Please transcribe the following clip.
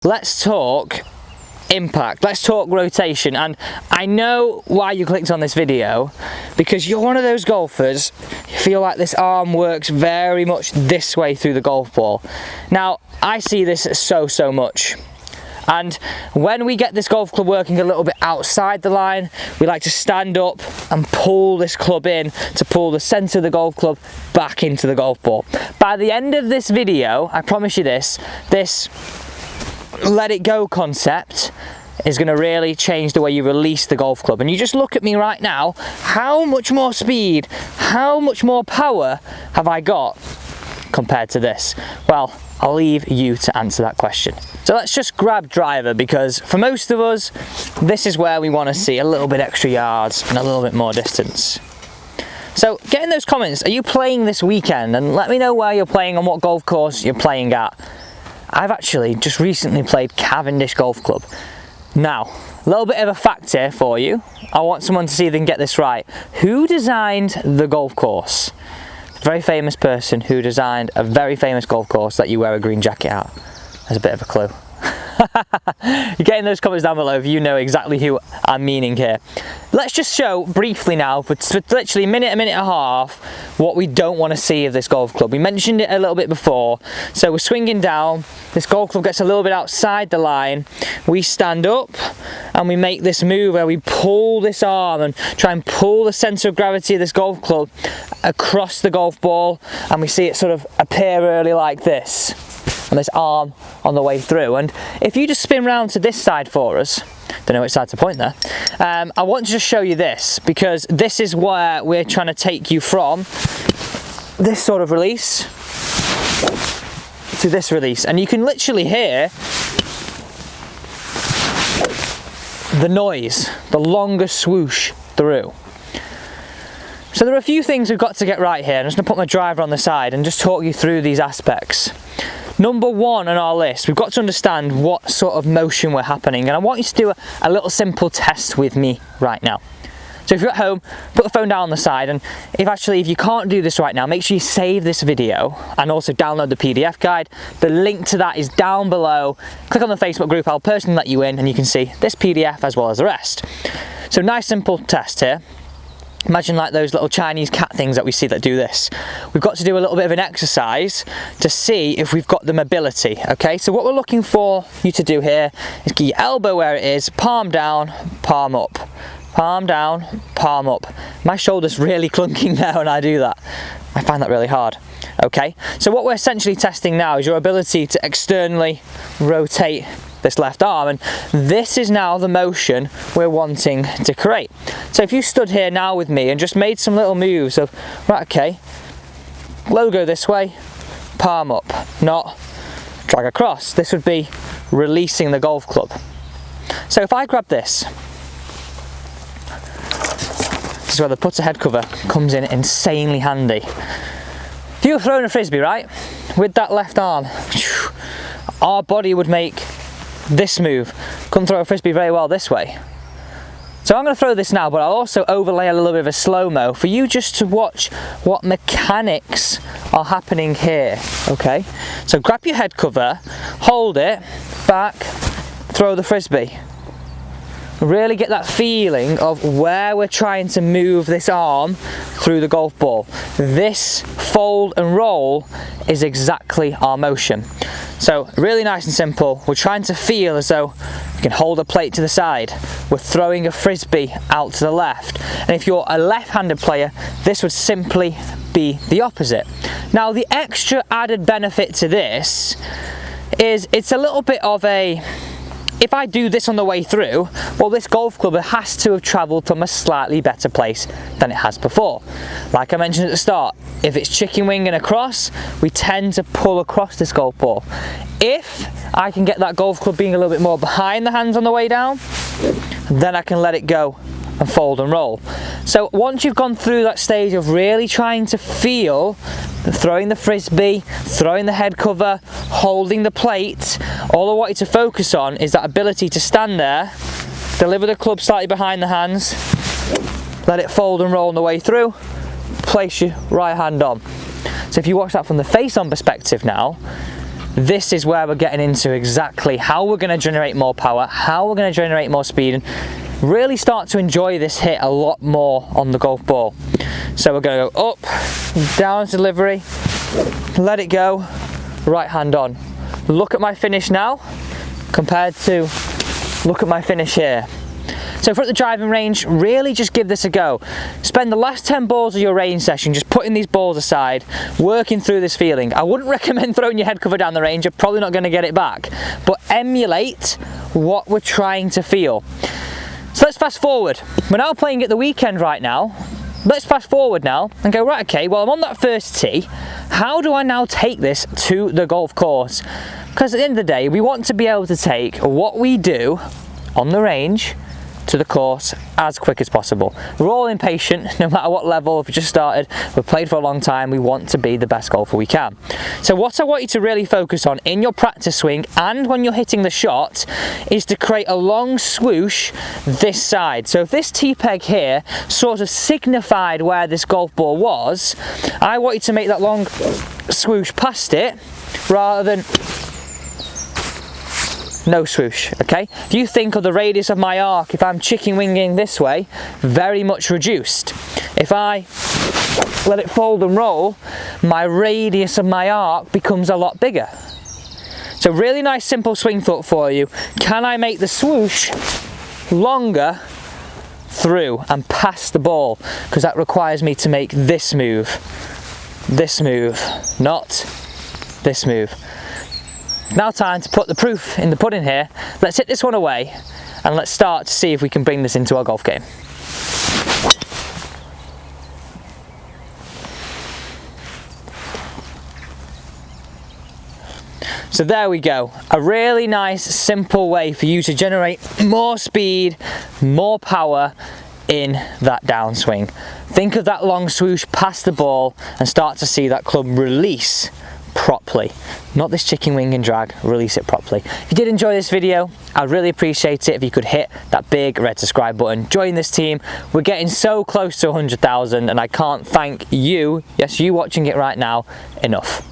Let's talk impact, let's talk rotation. And I know why you clicked on this video, because you're one of those golfers, you feel like this arm works very much this way through the golf ball. Now, I see this so much. And when we get this golf club working a little bit outside the line, we like to stand up and pull this club in to pull the centre of the golf club back into the golf ball. By the end of this video, I promise you this let it go concept is going to really change the way you release the golf club. And you just look at me right now, how much more speed, how much more power have I got compared to this? Well, I'll leave you to answer that question. So let's just grab driver, because for most of us, this is where we want to see a little bit extra yards and a little bit more distance. So get in those comments, are you playing this weekend? And let me know where you're playing and what golf course you're playing at. I've actually just recently played Cavendish Golf Club. Now, a little bit of a fact here for you. I want someone to see if they can get this right. Who designed the golf course? A very famous person who designed a very famous golf course that you wear a green jacket at. There's a bit of a clue. You get in those comments down below if you know exactly who I'm meaning here. Let's just show briefly now, for literally a minute and a half, what we don't want to see of this golf club. We mentioned it a little bit before. So we're swinging down, this golf club gets a little bit outside the line, we stand up and we make this move where we pull this arm and try and pull the centre of gravity of this golf club across the golf ball, and we see it sort of appear early like this, and this arm on the way through. And if you just spin round to this side for us, don't know which side to point there, I want to just show you this, because this is where we're trying to take you from this sort of release to this release. And you can literally hear the noise, the longest swoosh through. So there are a few things we've got to get right here. I'm just going to put my driver on the side and just talk you through these aspects. Number one on our list, we've got to understand what sort of motion we're happening, and I want you to do a little simple test with me right now. So if you're at home, put the phone down on the side, and if you can't do this right now, make sure you save this video and also download the PDF guide. The link to that is down below. Click on the Facebook group, I'll personally let you in and you can see this PDF as well as the rest. So nice simple test here. Imagine like those little Chinese cat things that we see that do this. We've got to do a little bit of an exercise to see if we've got the mobility, okay? So what we're looking for you to do here is get your elbow where it is, palm down, palm up. Palm down, palm up. My shoulder's really clunking there when I do that. I find that really hard. Okay, so what we're essentially testing now is your ability to externally rotate this left arm, and this is now the motion we're wanting to create. So if you stood here now with me and just made some little moves of, right, okay, logo this way, palm up, not drag across. This would be releasing the golf club. So if I grab this is where the putter head cover comes in insanely handy. If you were throwing a frisbee, right, with that left arm, our body would make this move. Couldn't throw a frisbee very well this way. So I'm going to throw this now, but I'll also overlay a little bit of a slow-mo for you just to watch what mechanics are happening here, okay? So grab your head cover, hold it, back, throw the frisbee. Really get that feeling of where we're trying to move this arm through the golf ball. This fold and roll is exactly our motion. So really nice and simple. We're trying to feel as though we can hold a plate to the side. We're throwing a frisbee out to the left. And if you're a left-handed player, this would simply be the opposite. Now the extra added benefit to this is it's a little bit of a, if I do this on the way through, well, this golf club has to have travelled from a slightly better place than it has before. Like I mentioned at the start, if it's chicken wing and across, we tend to pull across this golf ball. If I can get that golf club being a little bit more behind the hands on the way down, then I can let it go and fold and roll. So once you've gone through that stage of really trying to feel throwing the frisbee, throwing the head cover, holding the plate, all I want you to focus on is that ability to stand there, deliver the club slightly behind the hands, let it fold and roll on the way through, place your right hand on. So if you watch that from the face on perspective now, this is where we're getting into exactly how we're going to generate more power, how we're going to generate more speed, and really start to enjoy this hit a lot more on the golf ball. So we're going to go up, down delivery, let it go, right hand on. Look at my finish now compared to look at my finish here. So if we're at the driving range, really just give this a go. Spend the last 10 balls of your range session just putting these balls aside, working through this feeling. I wouldn't recommend throwing your head cover down the range, you're probably not going to get it back. But emulate what we're trying to feel. So let's fast forward. We're now playing at the weekend right now. Let's fast forward now and go, right, okay, well I'm on that first tee. How do I now take this to the golf course? Because at the end of the day, we want to be able to take what we do on the range to the course as quick as possible. We're all impatient, no matter what level. If we just started, we've played for a long time, we want to be the best golfer we can. So what I want you to really focus on in your practice swing and when you're hitting the shot is to create a long swoosh this side. So if this tee peg here sort of signified where this golf ball was, I want you to make that long swoosh past it rather than no swoosh, okay? If you think of the radius of my arc, if I'm chicken winging this way, very much reduced. If I let it fold and roll, my radius of my arc becomes a lot bigger. So really nice simple swing thought for you. Can I make the swoosh longer through and past the ball? Because that requires me to make this move, not this move. Now time to put the proof in the pudding here. Let's hit this one away and let's start to see if we can bring this into our golf game. So there we go, a really nice simple way for you to generate more speed, more power in that downswing. Think of that long swoosh past the ball and start to see that club release properly. Not this chicken wing and drag, release it properly. If you did enjoy this video, I'd really appreciate it if you could hit that big red subscribe button. Join this team. We're getting so close to 100,000 and I can't thank you, yes, you watching it right now, enough.